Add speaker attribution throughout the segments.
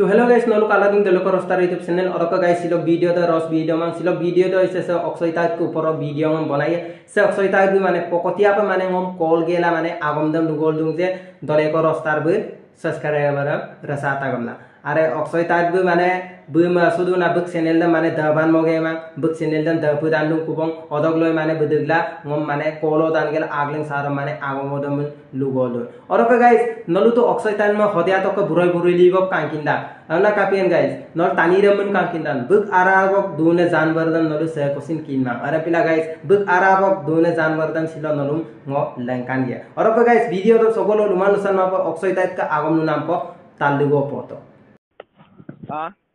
Speaker 1: तो hello guys नलो काला दिन देलो को रोस्टार यूट्यूब चैनल और का गाइस सिलो वीडियो द रस वीडियो मान सिलो वीडियो द इसे से अक्षयता के ऊपर वीडियो हम बनाए से अक्षयता भी माने पकतिया पे माने हम कॉल गेला माने आगमदम दुगोल दुं जे दले को रोस्टार बे सब्सक्राइबर रसाता गमला अरे अक्षयता भी माने बुम सुदु ना बुक चैनल द माने दबान मगे मा बुक चैनल द दपुदान दु कुबं अदगलय माने बदगला हम माने कोलो दान गेल आगलें सार माने आगमदम लुगोल और का गाइस नलु तो अक्षयता में हदिया तो को बुरय बुरय लिबो कांकिंदा अना कापियन गाइस नल तानी रमन कांकिंदा बुक आराबक दुने जानवरदन नलु से कोसिन किनमा अरे पिला गाइस बुक आराबक दुने जानवरदन सिलो नलु ngo lengkan dia और का गाइस वीडियो तो सगलो लुमानुसन मा अक्षयता का आगमनु नाम को तालुगो पतो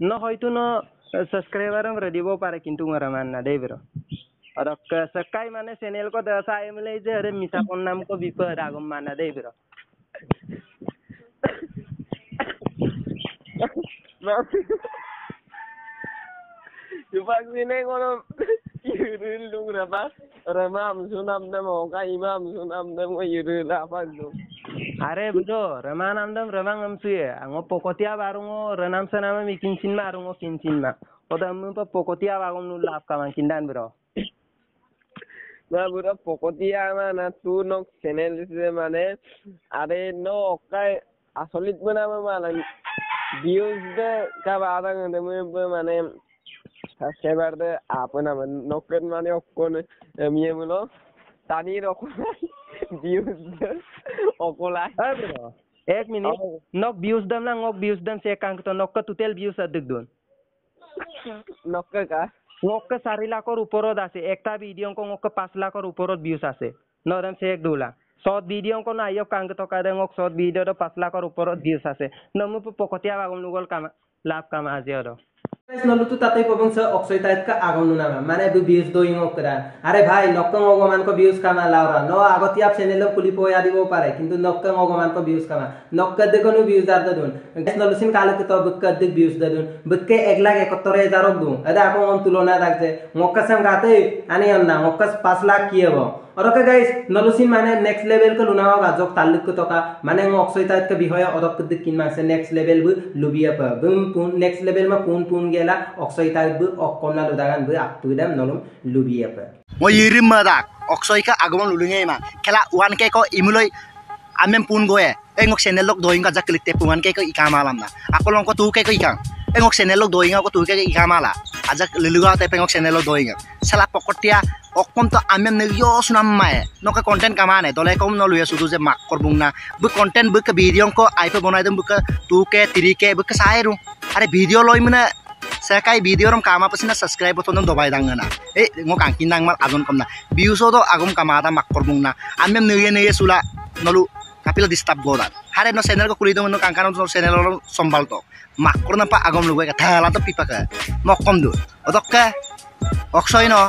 Speaker 1: न হয়তো ন সাবস্ক্রাইবার আমরা দিব পারে কিন্তু আমরা মান না দেই বড় আর সকাই মানে চ্যানেল কো দসা এমলে যে আরে মিছা কোন নাম কো বিপদ আগম মান না দেই বড়
Speaker 2: Jupak sini kono yurul lu berapa? Ramam sunam nam oka imam sunam nam ko yurul apa tu?
Speaker 1: अरे बुझो रमानंदम रमांगम सुये अंगो पोकोतिया बारुंगो रनाम सनाम मिकिंचिन मा आरुंगो किंचिन मा ओदम प पोकोतिया बागम नु लाभ का किंदान ब्रो
Speaker 2: ना बुरा पोकोतिया mana tu nok channel se mane are no okai asolit mana mana views de ka badang de mane subscriber de apna nokken mane okkon miyemulo tani rokon views okola
Speaker 1: bro एक minute नक views दम ना नक views दम से कांक तो नक total views अधिक दोन
Speaker 2: नक का
Speaker 1: नक 4 लाखर ऊपर আছে একটা ভিডিও को नक 5 লাখর ऊपर व्यूज আছে নরম से एक डोला শর্ট ভিডিও को না আইও কাंक তো কাদে नक শর্ট ভিডিও তো 5 লাখর ऊपर व्यूज আছে নমু পকতিয়া বাগম নুগল কাম লাভ কাম আজি আর गाइस नलु तो ताते पबंग से अक्षयता का आगम नुना माने बे व्यूज दोइंग ओकरा अरे भाई नक्कं ओगमान को व्यूज कामा लावरा न आगतिया चैनल पुली पोया दिबो पारे किंतु नक्कं ओगमान को व्यूज कामा नक्क देखनु व्यूज आर ददुन गाइस नलुसिन काले तो बक्क दिक व्यूज ददुन बक्के 1,71,000 दु अदा आपन on तुलना दागजे मक्का सम गाते आनी अन्ना मक्का 5 लाख किएबो और ओके गाइस नलुसिन माने नेक्स्ट लेवल को लुनावा गाजक ताल्लुक तो का माने अक्षयता का विषय अदक दिक किन मासे नेक्स्ट लेवल बु लुबिया प बुम पुन नेक्स्ट लेवल में पुन गेला अक्षयता बु अकमना लुदागान बु आपुदम नलुम लुबिया प
Speaker 3: mo yirim madak oksoi ka agomon lulunge ma khela 1k ko imuloi amem pun goe engok channel lok doing ka jak klik te 1k ko ikama lamna akolong ko 2k ko ikang engok channel lok doing ko 2k ko ikama la ajak luluga te engok channel lok doing sala pokotia okom to amem ne yo sunam mae no ka content kamane dole kom no luya sudu je mak korbung na bu content bu ka video ko ipe bonai dum bu ka 2k 3k bu ka sairu are video loi mena sekai video rom kama pasina subscribe button dum dobai dangana e ngo kangkin nang mal agon komna views do agom kamada mak korbung na amem ne sula nolu kapila disturb godan hare no channel ko kuli dum no kangkan no channel ro sombal to mak korna pa agom lugai ka thala to pipa ka mokom du odokke oksoi no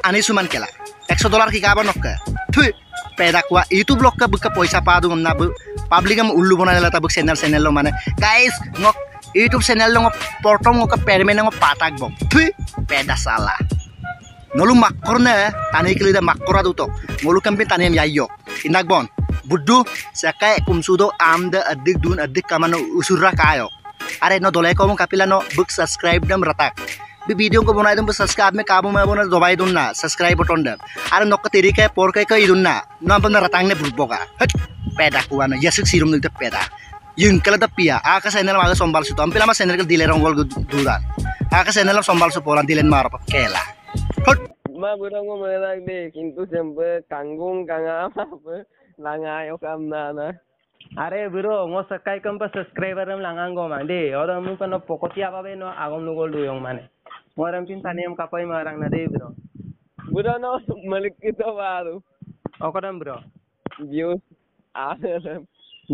Speaker 3: ani suman kela $100 ki kaba nokka thui peda kwa youtube lok ka buka paisa pa du na public am ullu bana la ta buk channel lo mane guys ngok YouTube channel lo portom ngok permen ngok patak bom thui peda salah nolu makorne tani kelida makora du to ngolu kampe tani am yayo indak bon buddu sakai kumsudo amda adik dun adik kamano usura kayo are no dole ko kapila no book subscribe dam ratak video को बनाई दूं subscribe में काबू में बना दबाई दूं ना सब्सक्राइब बटन दे अरे नक्का तेरी के पोर के इदुं ना ना अपन रतांग ने बुरबोगा हट पेदा कुआ ना यस सिरुम दे पेदा yung kala tapia aka channel maga sombal su tampil ama channel ke dilerong gol duran aka channel sombal su polan dilen maro kela hot
Speaker 2: ma burang mo melag de kintu sembe kanggung kanga apa langai okam na
Speaker 1: अरे bro ngo sakai kam pa subscriber am langang go man de और हम को no pokotia babe no agom no gol duyong mane moram pin taniam kapai marang na de bro
Speaker 2: bro no malik kita baru
Speaker 1: okodam bro
Speaker 2: views adam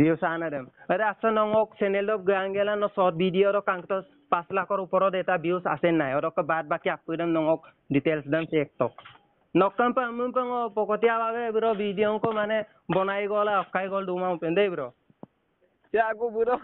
Speaker 1: views anadam अरे असं नंगok channel of gangela no short video ro kang to 5 Lakhar ऊपर देता views asen nai और का बाद बाकी आपदम नंगok details dam se ektok नक्कन पर हम पर पकतिया बाबे ब्रो वीडियो को माने बनाई गोला अकाई गोल दुमा पेंदे ब्रो
Speaker 2: क्या को ब्रो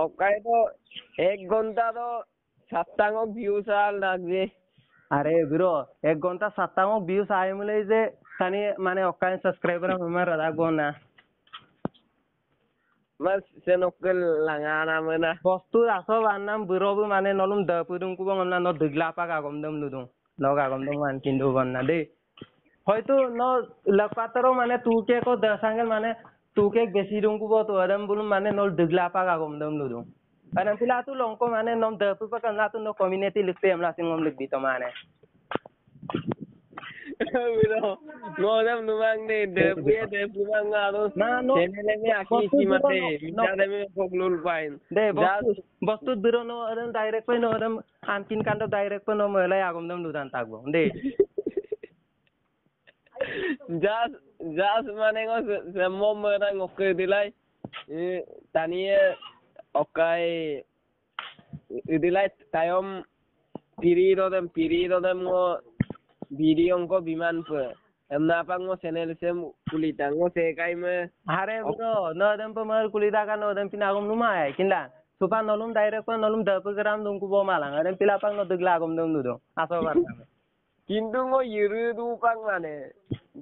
Speaker 2: अकाई तो 1 घंटा तो 7 व्यूज आल लागे
Speaker 1: अरे ब्रो 1 घंटा 7 व्यूज आए मुले जे तनी माने अकाई सब्सक्राइबर हम रदा gonna
Speaker 2: Mas senokkel langana mana.
Speaker 1: বস্তু আছো বান্নাম বিরবু মানে নলুম দপুদুম কুব না ন দুগলা পাক আগমদম লুদুম লগ আগমদম মান কিন্তু বন্না দে হয়তো ন লপাতরো মানে তুকে কো দসাঙ্গেল মানে তুকে বেশি দুম কুব তো আদম বুলুম মানে নল দুগলা পাক আগমদম লুদুম কারণ পিলা তু লঙ্ক মানে নম দপু পাক না তু ন কমিউনিটি লিখতে আমরা সিংম লিখবি তো মানে
Speaker 2: Bro, ngodam numang ni depu mang harus. Channel ni aki si mate, bicara ni koglul pain.
Speaker 1: দে বস্তু বিরো ন আদম ডাইরেক্ট পাই ন আদম আনকিন কান্ড ডাইরেক্ট পাই ন মলাই আগমদম লুদান থাকবো দে
Speaker 2: jas mana ngo semua merang oke dilai. Tania okai dilai tayom piri rodem ngo video ko biman pe. Emna apa ngo channel sem kulitang ngo sekai me.
Speaker 1: আরে bro নদম পমার কুলিদা কা নদম পিনা আগম নুমা আই কিনলা সুপা নলুম direct পা নলুম দপগ্রাম দুমকু বো মালাং আরে পিলা পাং নদগলা আগম দম নুদো আসো বারনা
Speaker 2: Kintu ngo yiru dupang mane.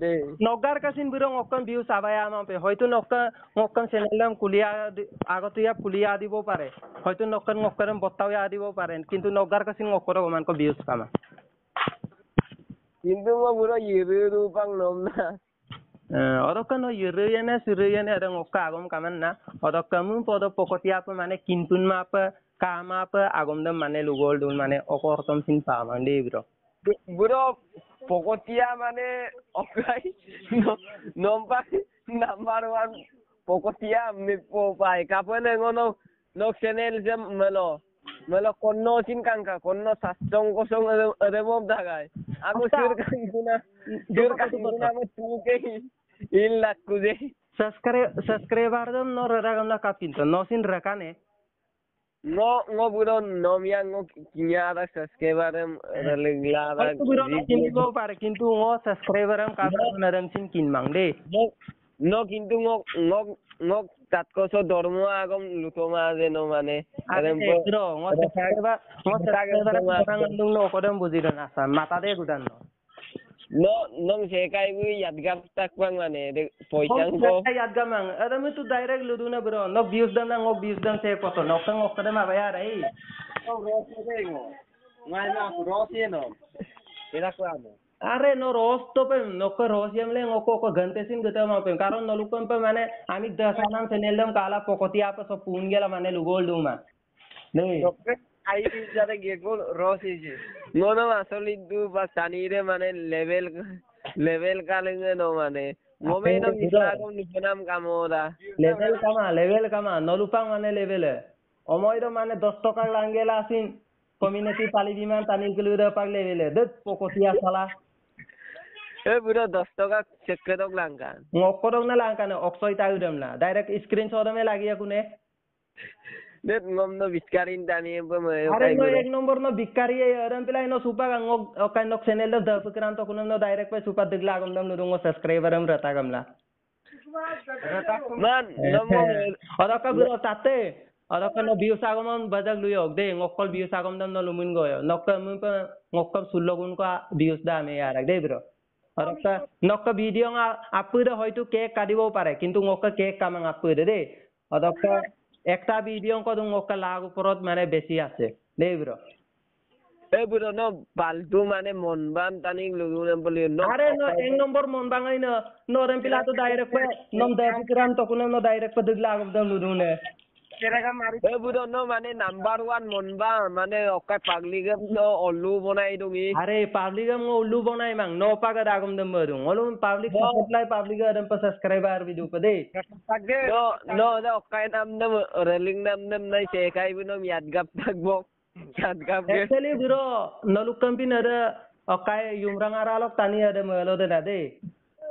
Speaker 2: De.
Speaker 1: নগার Kachin বিরং অকন view সাবায়া আমাপে হয়তো নকন চ্যানেলম কুলিয়া আগতিয়া কুলিয়া দিব পারে হয়তো নকন বত্তাওয়া দিব পারেন কিন্তু নগার কাছিন অকর মান কো ভিউস কামা
Speaker 2: Kintu ngo buro yiru dupang nomna.
Speaker 1: অদকন ইরেয়ানে সিরেয়ানে আদং অক্কা আগম কামান না অদকমু পদ পকতিয়া প মানে কিনপুন মাপ কামাপ আগম দম মানে লুগল দুল মানে অকরতম সিন পামান দে bro
Speaker 2: Bro, pokotia mane okai nompak number 1 pokotia mipo pai kapane ngono no channel jam melo konno sin kangka konno sastong kosong ademom dagai aku sir kanguna mo tuke illa kuje
Speaker 1: subscriber dom no ragam na kapinto no sin rakane
Speaker 2: ngo buro nomiang ngo kinyara subscriber reglada
Speaker 1: কিন্তু পারে কিন্তু ও subscriber আম কাজ নারাম scene কিনমাং দে
Speaker 2: no কিন্তু ngo tatkoso dormo agam lutoma jeno mane
Speaker 1: adem bro ngo subscriber orang andung no kodam bujiran asa mata de gudan
Speaker 2: no nong sekai bu yadgam tak bang mane de poisang ko
Speaker 1: yadgam ang adem tu direct luduna bro no views dan ngo views dan se poto no kang okada ma bayar ai
Speaker 2: oh rose de ngo ngai na rose no era klamo
Speaker 1: আরে নো রস তো pay নক রস ইয়ামলে ngoko ko gantesin gata ma pe karon no lukon pe মানে আমি দশানাম channel দম কালা পকতিয়া pay সব পুন গেলা মানে লুগোল দুমা নেই
Speaker 2: আই বিজারে গেগোল রস ইজে no আসলে দু বা সানিরে মানে level কালেঙ্গে no মানে মোমে no মিসাগম নিপনাম কামোদা
Speaker 1: level কামা নলুপাং মানে level অময়র মানে 10 টাকা লাঙ্গেলা আসিন কমিউনিটি পালি বিমান তানি কিলোমিটার পাক level দত পকতিয়া সালা
Speaker 2: buro 10 টাকা চেকদক লাঙ্কান
Speaker 1: ngokkodok na langkan oksoi taudam na direct screenshot me lagiya kune
Speaker 2: net ngom no biskarin tani
Speaker 1: are no ek number no bikari aram pilai no supa ngok okay no channel da dapkran to kunam no direct pe supa digla agam dam no subscriber am rata gamla
Speaker 2: man no
Speaker 1: adaka biro tate adaka no views agam bajag luyok de ngokol views agam dam no lumun goyo nokka mun pe ngokam sulogun ka views da me yarak de bro adaka nokka video nga apude hoyto cake kadibo pare kintu ngokka cake kamang apude de adaka একটা video কত ngokka লাগু পরত মানে বেশি আছে দে bro
Speaker 2: buro no baltu মানে monban tani lugun boli no
Speaker 1: আরে no এক নম্বর মন বাঙাই না নরম পিলা তো ডাইরেক্ট পে নম দেবকরাম তো কোন no ডাইরেক্ট পে দিগলা আগব দম লুদুনে
Speaker 2: buro no মানে number 1 monba মানে okai pagli gam no ollu bonai dungi
Speaker 1: আরে পাবলিক গম উল্লু বনাই মাং নো পাগা আগম দম বদুং অলুম পাবলিক সাপোর্ট লাই পাবলিক গম পে সাবস্ক্রাইবার ভিডিও পে দে
Speaker 2: no okai nam reling nam nai sekai bu no yadgap tagbok yadgap
Speaker 1: actually bro নলুকম পিনারে ওকাই ইউমরাং আরালক তানি আদে মলো দে দে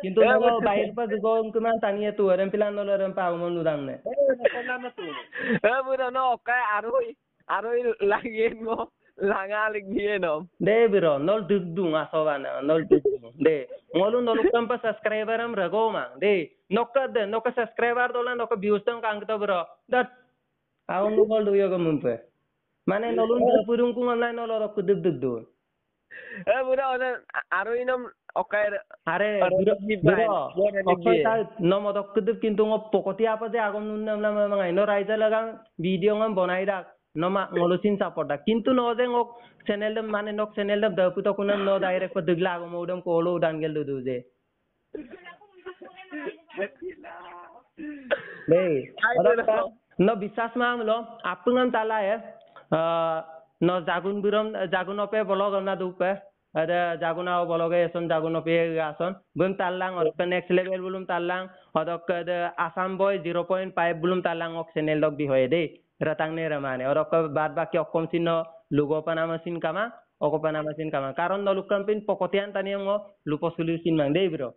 Speaker 1: কিন্তু নলো বাইর পা দুগম কুমান তানি তু আরম পিলান নলো আরম পা আমন লুদাং নে
Speaker 2: buro no okai aroi lagi mo langa ligye no
Speaker 1: de bro nol dugdung asovana nol dugdung de ngolu nolukam pa subscriber am rago mang de nokka subscriber dola nokka views tam kang to bro dat awon ngol do yoga mumpe মানে নলুন পুরুং কুং online নলো রক দugdug
Speaker 2: Bro, aro inom okay.
Speaker 1: Are oksoi ta no modok kudup kintu ngo pokoti apa je agom nunnam na mangai no raija lagang video ngam bonai dak no ma ngolusin support dak kintu no je ngok channel dam mane nok channel dam da puto kunam no direct ko digla agom odam ko lo dan gel du je Nei no bisas mam lo apungam tala no jagun ope bolog na dupe ada jaguna bologe eson jagun ope ason bum talang or next level bulum talang odok ada asam boy 0.5 bulum talang ok channel dog bi hoye de ratang ne ramane orok bad baki okom sino lugo panama sin kama oko panama sin kama karon no lukam pin pokotian taniango lupo solution mang de bro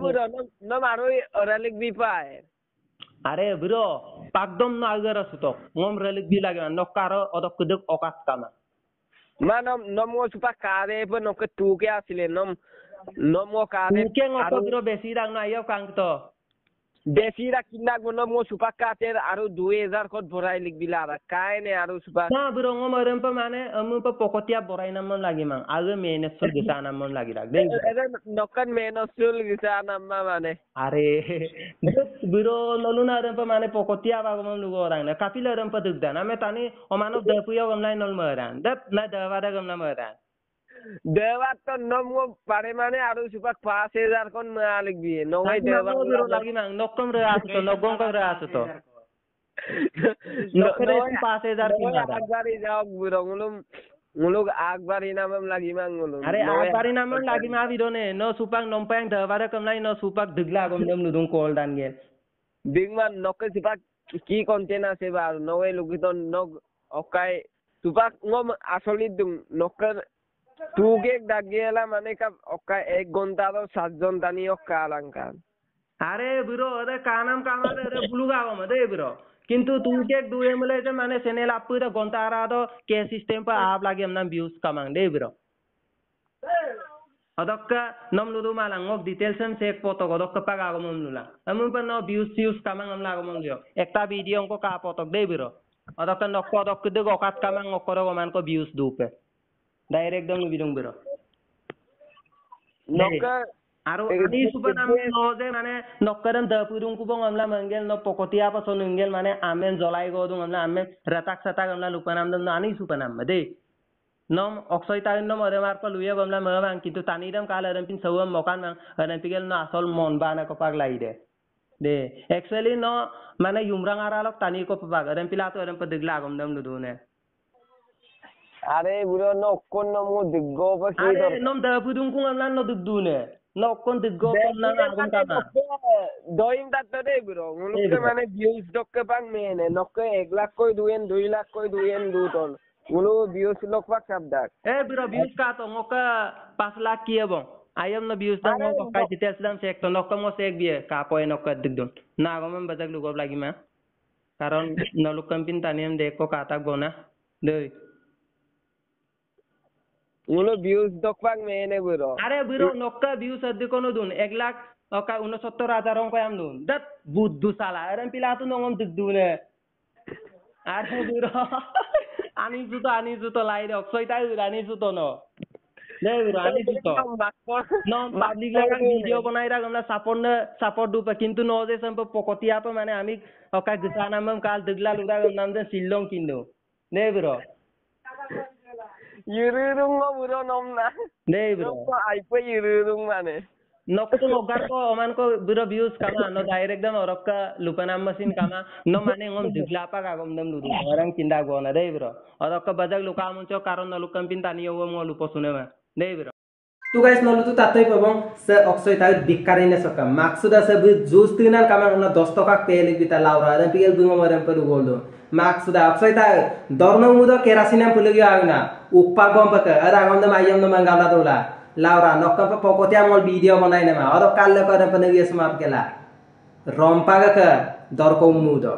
Speaker 2: bro no maroi oralik bi pae
Speaker 1: Are bro pakdom no agara sutok ngom relik bi lagi no karo odok kuduk okat kama
Speaker 2: nom mo supa kare pe no ke tu ke asile nom mo kare
Speaker 1: ke ngoko bro besi dang na ayo kang to
Speaker 2: Desira kindak nom mo supa kater aru 2000 kot borai lik bilara kai ne aru supa
Speaker 1: na bro ngom arem pa mane amu pa pokotia borai namon lagi mang age mene sul gisa namon lagi rak deng
Speaker 2: nokan meno sul gisa namma mane
Speaker 1: are bro noluna arem pa mane pokotia ba gom lugo orang na kapil arem pa dugda na me tani omano depuyo gom lai nol maran dap na dawada gom na maran
Speaker 2: Dewa to nom pare mane aru supa 5000 kon malik bi no ngai dewa
Speaker 1: bro lagi mang nokom re asu to nogong ko re asu to nokre 5000 kinada
Speaker 2: akbari jawab bro nguluk akbari namam lagi mang nguluk
Speaker 1: are akbari namam lagi ma bidone no supang nompang dawada kom lai no supak digla gom dem nudung kol dan gen
Speaker 2: bigman nokke supak ki content ase ba no way lugiton nog okai supak ngom asoli dung nokke tuge dagiela mane ka okai 1 ঘন্টা do 7 John tani okka alangkan
Speaker 1: are bro ore kanam kamade ore buluga gom de bro কিন্তু তুকে দুয়ে মিলে যে মানে channel আপুরা ঘন্টা আরাদো কে system পা up লাগে আমনা views কামাং De bro adokka nom ludu malang ngok details en sek poto godokka paga agomon lula amun pa no views kamang amla agomon lio ekta video ko ka potok de biro adokka nokko adokka de gokat kamang ngokoro goman ko views dupe direct dong bidung biro
Speaker 2: nokka
Speaker 1: Aru ani subanam no je mane nokkaran dapurung ku bong amla mangel no pokotia pa sonungel mane amen jolai godung amla amen ratak satak amla lupanam dam ani supanam de nom oksoi tarin nom ore mar pa luya bamla mawang kintu tanidam kala ram pin sawam mokan mang aran pigel no asol mon bana ko pag lai de actually no mane yumrang aralok tani ko pag aran pila to aran pa digla gom dam ludune
Speaker 2: are buro no kon no mo diggo pa ki
Speaker 1: are nom da pudung ku amla no dugdune no kon diggo kon na agum kama
Speaker 2: doim dat de buro nguluk mane views dokke pang mene nokke 1 lakh koi duyen 2 lakh koi duyen du ton Ulo views lok pak sabdak.
Speaker 1: Bro views ka to ngoka 5 lakh kiya bong. Ayam na views dang ngok ka details dang sek to nok mo sek biye ka po enok ka digdon. Na go man bajag lugob lagi ma. Karon nalukam pin taniyam deko kata gona. Dei.
Speaker 2: Ulo views dok pak mene bro.
Speaker 1: Are bro nokka views adde kono dun 1 lakh oka 69,000 ong ko yam dun. Dat buddu sala aran pila tu nongom digdune. Are bro. Ani juto lai de oksoi tai ani juto no nei bro ani juto no public laga video banai ra gamla support du pa kintu no je sampo pokotia pa mane ami oka gisa namam kal digla luda nam de silong kindo nei bro
Speaker 2: yururung mo bro nom na
Speaker 1: nei bro
Speaker 2: ai pa yururung mane
Speaker 1: nokto logar ko oman ko biro views kama no direct dam orokka lupanam machine kama no mane ngom digla pa ka gom dam ludu orang kinda gona dei bro orokka bajak luka muncho karon no lukam pintani yo mo lupo sunema dei bro tu guys no lutu tatoi pabong se oksoi ta dikkarine soka maksuda se bu jus tinan kama no 10 taka pele bita laura dan pigel bungo maram peru goldo maksuda oksoi ta dorno mudo kerasina pulegi agna uppa bom paka ara gom dam ayam no mangala dola Laura nokka pa pokotia mol video banai nama aro kalle ko ada panagi smap kela rompa ka dor ko mudo